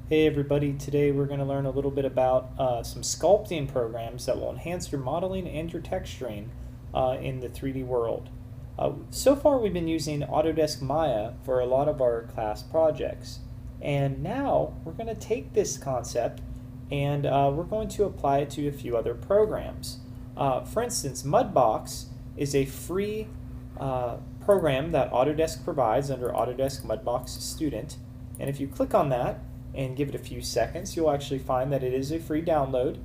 Hey everybody, today we're going to learn a little bit about some sculpting programs that will enhance your modeling and your texturing in the 3D world. So far we've been using Autodesk Maya for a lot of our class projects, and now we're going to take this concept and we're going to apply it to a few other programs. For instance, Mudbox is a free program that Autodesk provides under Autodesk Mudbox Student, and if you click on that and give it a few seconds, you'll actually find that it is a free download.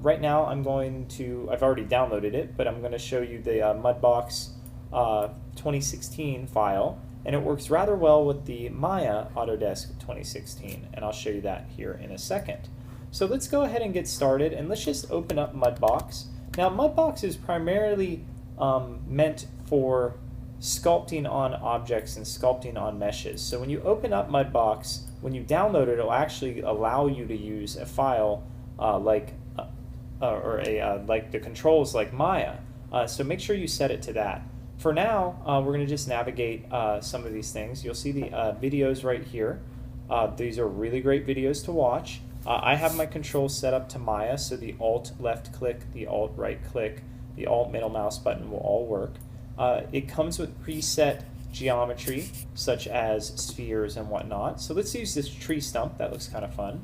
Right now I've already downloaded it, but I'm going to show you the Mudbox 2016 file, and it works rather well with the Maya Autodesk 2016, and I'll show you that here in a second. So let's go ahead and get started, and let's just open up Mudbox. Now Mudbox is primarily meant for sculpting on objects and sculpting on meshes. So when you open up Mudbox, when you download it, it'll actually allow you to use a file like the controls like Maya. So make sure you set it to that. For now, we're going to just navigate some of these things. You'll see the videos right here. These are really great videos to watch. I have my controls set up to Maya, so the Alt left click, the Alt right click, the Alt middle mouse button will all work. It comes with preset geometry, such as spheres and whatnot. So let's use this tree stump. That looks kind of fun.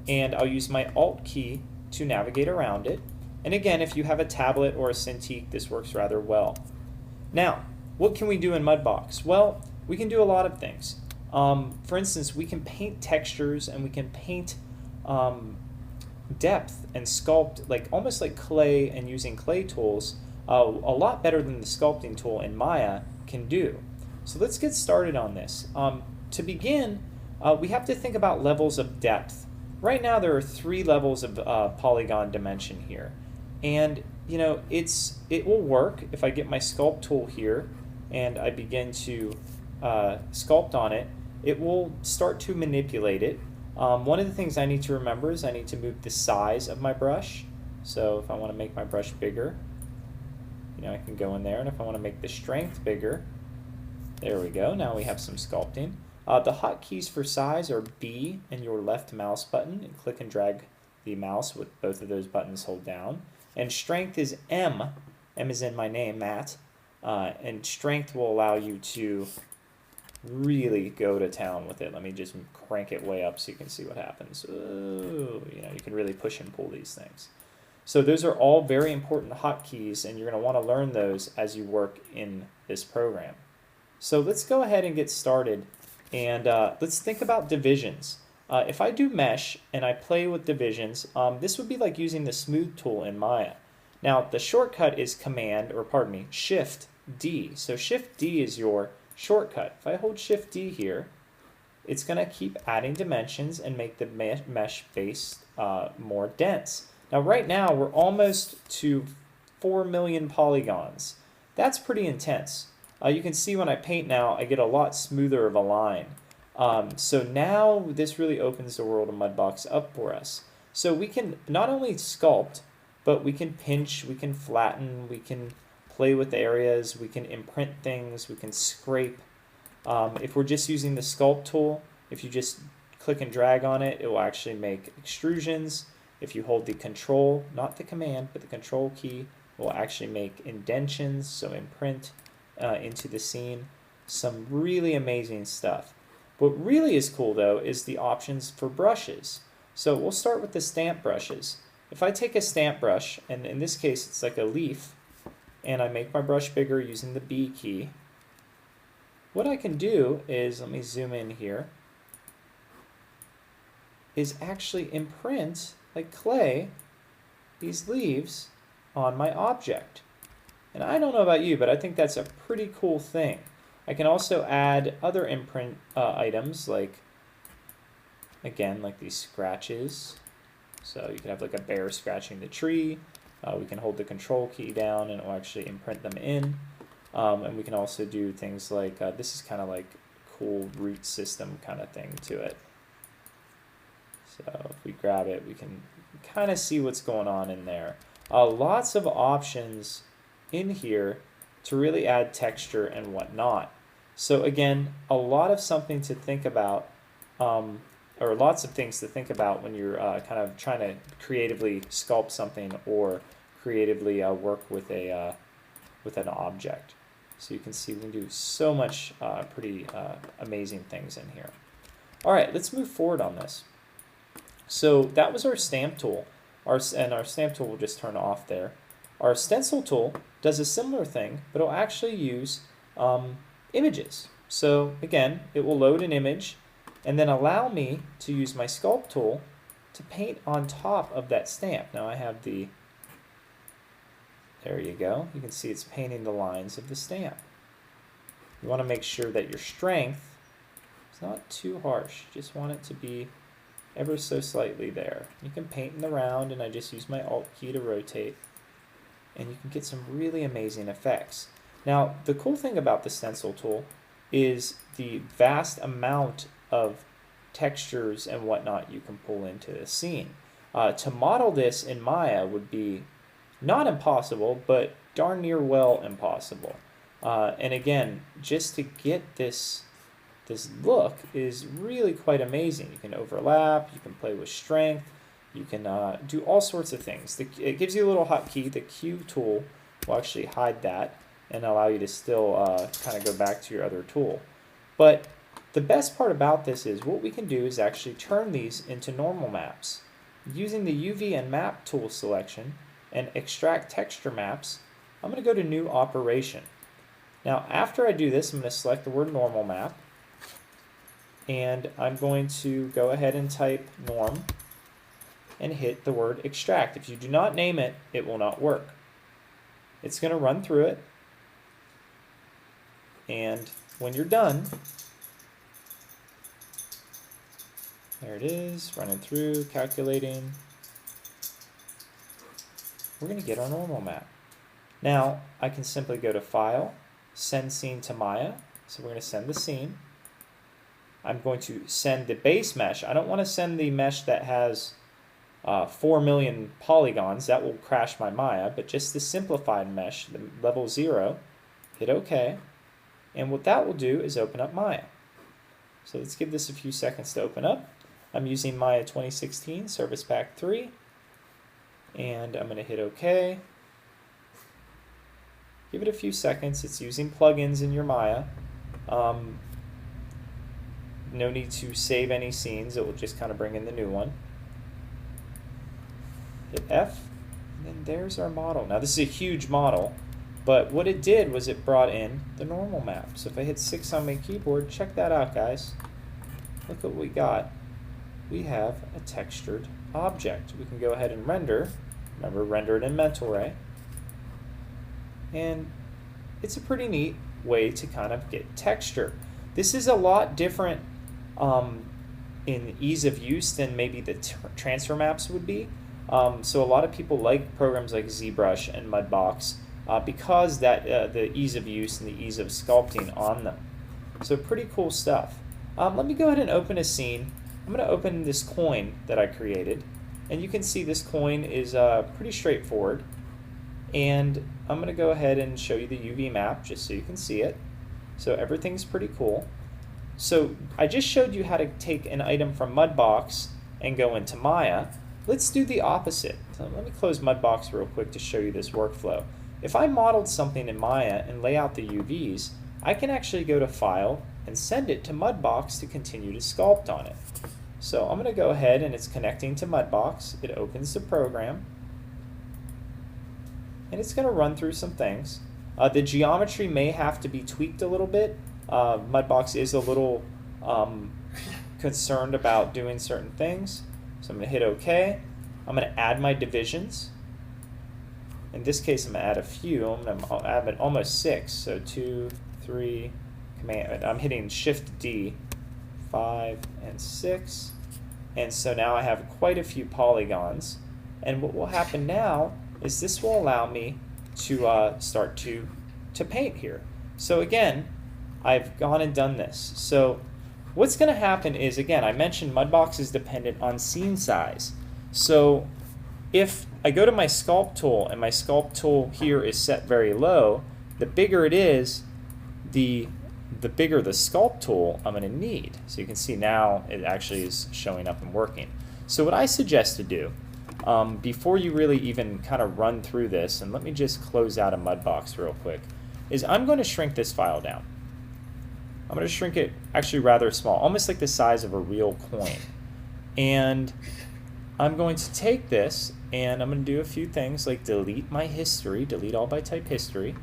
And I'll use my Alt key to navigate around it. And again, if you have a tablet or a Cintiq, this works rather well. Now, what can we do in Mudbox? Well, we can do a lot of things. For instance, we can paint textures, and we can paint depth and sculpt almost like clay, and using clay tools a lot better than the sculpting tool in Maya can do. So let's get started on this. To begin, we have to think about levels of depth. Right now there are 3 levels of polygon dimension here, and you know it will work if I get my sculpt tool here and I begin to sculpt on it. It will start to manipulate it. One of the things I need to remember is I need to move the size of my brush. So if I want to make my brush bigger, I can go in there, and if I want to make the strength bigger, there we go. Now we have some sculpting. The hotkeys for size are B and your left mouse button, and click and drag the mouse with both of those buttons hold down. And strength is M. M is in my name, Matt. And strength will allow you to really go to town with it. Let me just crank it way up so you can see what happens. Ooh, you can really push and pull these things. So those are all very important hotkeys, and you're going to want to learn those as you work in this program. So let's go ahead and get started, and let's think about divisions. If I do mesh and I play with divisions, this would be like using the smooth tool in Maya. Now the shortcut is Shift D. So Shift D is your shortcut. If I hold Shift D here, it's going to keep adding dimensions and make the mesh base more dense. Now right now we're almost to 4 million polygons. That's pretty intense. You can see when I paint now, I get a lot smoother of a line. So now this really opens the world of Mudbox up for us. So we can not only sculpt, but we can pinch, we can flatten, we can play with areas, we can imprint things, we can scrape. If we're just using the sculpt tool, if you just click and drag on it, it will actually make extrusions. If you hold the control, not the command, but the control key, will actually make indentions, so imprint into the scene. Some really amazing stuff. What really is cool though is the options for brushes. So we'll start with the stamp brushes. If I take a stamp brush, and in this case it's like a leaf, and I make my brush bigger using the B key, what I can do is, let me zoom in here, is actually imprint, like clay, these leaves on my object. And I don't know about you, but I think that's a pretty cool thing. I can also add other imprint items, like these scratches. So you can have like a bear scratching the tree. We can hold the control key down and it will actually imprint them in. And we can also do things like, this is kind of like cool root system kind of thing to it. So if we grab it, we can kind of see what's going on in there. Lots of options in here to really add texture and whatnot. So again, a lot of something to think about or lots of things to think about when you're kind of trying to creatively sculpt something or creatively work with with an object. So you can see we can do so much pretty amazing things in here. All right, let's move forward on this. So that was our stamp tool, and our stamp tool will just turn off there. Our stencil tool does a similar thing, but it'll actually use images. So again, it will load an image and then allow me to use my sculpt tool to paint on top of that stamp. Now I have the, there you go, you can see it's painting the lines of the stamp. You want to make sure that your strength is not too harsh, just want it to be ever so slightly there. You can paint in the round, and I just use my Alt key to rotate, and you can get some really amazing effects. Now the cool thing about the stencil tool is the vast amount of textures and whatnot you can pull into the scene. To model this in Maya would be not impossible, but darn near well impossible. And again, just to get this look is really quite amazing. You can overlap, you can play with strength, you can do all sorts of things. It gives you a little hotkey. The Q tool will actually hide that and allow you to still kind of go back to your other tool. But the best part about this is what we can do is actually turn these into normal maps. Using the UV and map tool selection and extract texture maps, I'm going to go to new operation. Now after I do this, I'm going to select the word normal map, and I'm going to go ahead and type norm and hit the word extract. If you do not name it, it will not work. It's going to run through it, and when you're done, there it is, running through, calculating. We're going to get our normal map. Now I can simply go to File, Send Scene to Maya. So we're going to send the scene. I'm going to send the base mesh. I don't want to send the mesh that has 4 million polygons. That will crash my Maya, but just the simplified mesh, the level 0. Hit OK. And what that will do is open up Maya. So let's give this a few seconds to open up. I'm using Maya 2016 Service Pack 3. And I'm going to hit OK. Give it a few seconds. It's using plugins in your Maya. No need to save any scenes. It will just kind of bring in the new one. Hit F, and then there's our model. Now this is a huge model, but what it did was it brought in the normal map. So if I hit 6 on my keyboard, check that out, guys. Look what we got. We have a textured object. We can go ahead and render. Remember, render it in Mental Ray. And it's a pretty neat way to kind of get texture. This is a lot different in ease of use than maybe the transfer maps would be. So a lot of people like programs like ZBrush and Mudbox because the ease of use and the ease of sculpting on them. So pretty cool stuff. Let me go ahead and open a scene. I'm going to open this coin that I created, and you can see this coin is pretty straightforward. And I'm going to go ahead and show you the UV map just so you can see it. So everything's pretty cool. So I just showed you how to take an item from Mudbox and go into Maya. Let's do the opposite. So let me close Mudbox real quick to show you this workflow. If I modeled something in Maya and lay out the UVs, I can actually go to File and send it to Mudbox to continue to sculpt on it. So I'm going to go ahead, and it's connecting to Mudbox. It opens the program, and it's going to run through some things. The geometry may have to be tweaked a little bit. Mudbox is a little concerned about doing certain things. So I'm going to hit OK. I'm going to add my divisions. In this case, I'm going to add a few. I'm going to add almost 6. So 2, 3, Command. I'm hitting Shift D, 5, and 6. And so now I have quite a few polygons. And what will happen now is this will allow me to start to paint here. So again, I've gone and done this. So what's going to happen is, again, I mentioned Mudbox is dependent on scene size. So if I go to my sculpt tool and my sculpt tool here is set very low, the bigger it is, the the bigger the sculpt tool I'm going to need. So you can see now it actually is showing up and working. So what I suggest to do, before you really even kind of run through this, and let me just close out a Mudbox real quick, is I'm going to shrink this file down. I'm going to shrink it actually rather small, almost like the size of a real coin. And I'm going to take this and I'm going to do a few things like delete my history, delete all by type history,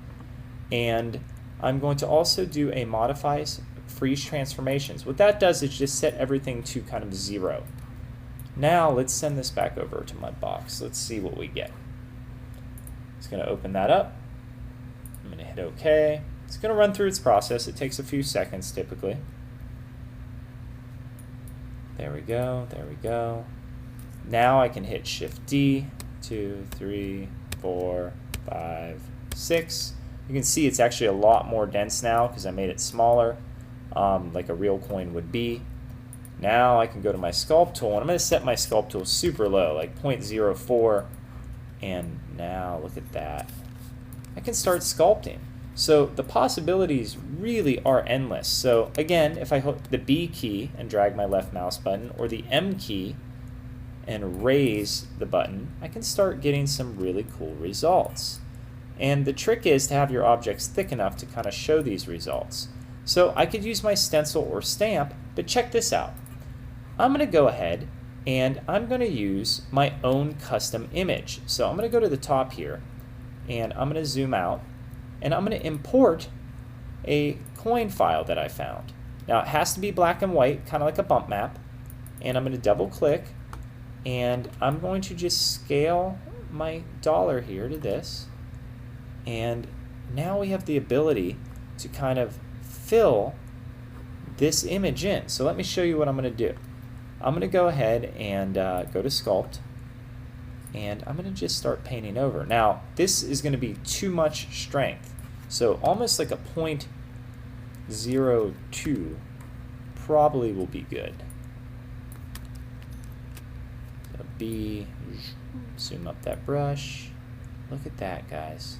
and I'm going to also do a Modifies freeze transformations. What that does is just set everything to kind of 0. Now let's send this back over to Mudbox. Let's see what we get. It's going to open that up. I'm going to hit OK. It's going to run through its process. It takes a few seconds typically. There we go, there we go. Now I can hit Shift D, 2, 3, 4, 5, 6. You can see it's actually a lot more dense now because I made it smaller, like a real coin would be. Now I can go to my sculpt tool, and I'm going to set my sculpt tool super low, like 0.04. And now look at that. I can start sculpting. So the possibilities really are endless. So again, if I hit the B key and drag my left mouse button, or the M key and raise the button, I can start getting some really cool results. And the trick is to have your objects thick enough to kind of show these results. So I could use my stencil or stamp, but check this out. I'm going to go ahead and I'm going to use my own custom image. So I'm going to go to the top here and I'm going to zoom out and I'm going to import a coin file that I found. Now it has to be black and white, kind of like a bump map, and I'm going to double click and I'm going to just scale my dollar here to this, and now we have the ability to kind of fill this image in. So let me show you what I'm going to do. I'm going to go ahead and go to Sculpt, and I'm going to just start painting over. Now this is going to be too much strength, so almost like a 0.02 probably will be good. So B, zoom up that brush. Look at that, guys.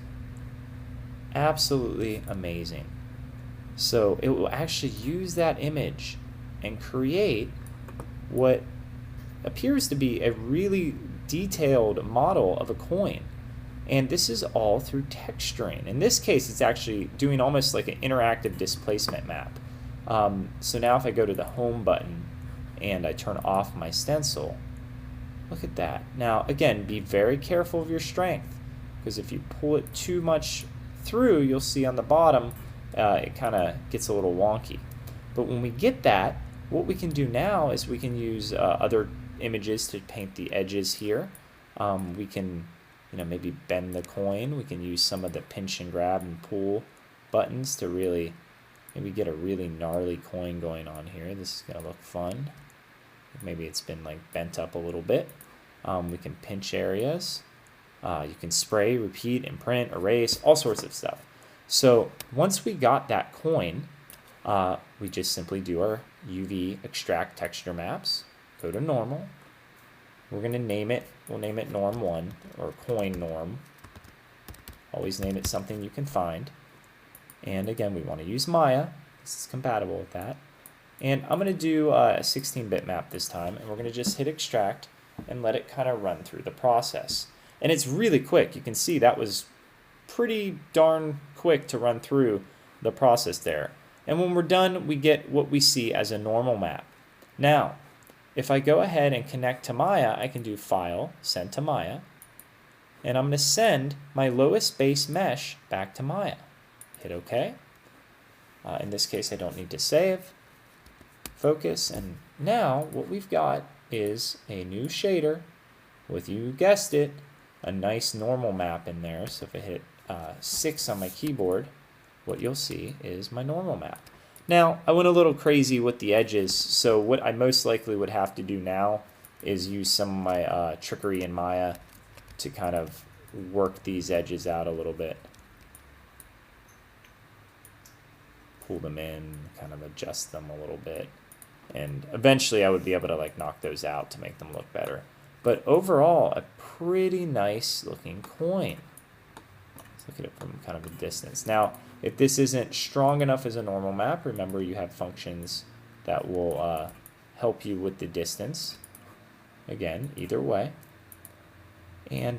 Absolutely amazing. So it will actually use that image and create what appears to be a really detailed model of a coin. And this is all through texturing. In this case, it's actually doing almost like an interactive displacement map. So now if I go to the home button and I turn off my stencil, look at that. Now again, be very careful of your strength, because if you pull it too much through, you'll see on the bottom it kind of gets a little wonky. But when we get that, what we can do now is we can use other images to paint the edges here. We can maybe bend the coin. We can use some of the pinch and grab and pull buttons to really maybe get a really gnarly coin going on here. This is going to look fun. Maybe it's been like bent up a little bit. We can pinch areas. You can spray, repeat, imprint, erase, all sorts of stuff. So once we got that coin, we just simply do our UV extract texture maps, go to normal. We're going to name it, we'll name it norm 1 or coin norm. Always name it something you can find. And again, we want to use Maya. This is compatible with that. And I'm going to do a 16-bit map this time, and we're going to just hit extract and let it kind of run through the process. And it's really quick. You can see that was pretty darn quick to run through the process there. And when we're done, we get what we see as a normal map. Now, if I go ahead and connect to Maya, I can do File, Send to Maya, and I'm going to send my lowest base mesh back to Maya. Hit OK. In this case, I don't need to save. Focus, and now what we've got is a new shader with, you guessed it, a nice normal map in there. So if I hit 6 on my keyboard, what you'll see is my normal map. Now, I went a little crazy with the edges, so what I most likely would have to do now is use some of my trickery in Maya to kind of work these edges out a little bit. Pull them in, kind of adjust them a little bit. And eventually I would be able to like knock those out to make them look better. But overall, a pretty nice looking coin. look at it from kind of a distance. Now, if this isn't strong enough as a normal map, remember you have functions that will help you with the distance. Again, either way. And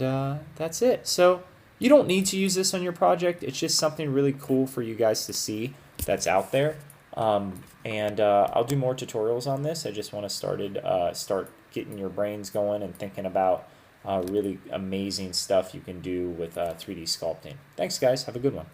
that's it. So you don't need to use this on your project. It's just something really cool for you guys to see that's out there. I'll do more tutorials on this. I just want to start getting your brains going and thinking about really amazing stuff you can do with 3D sculpting. Thanks, guys. Have a good one.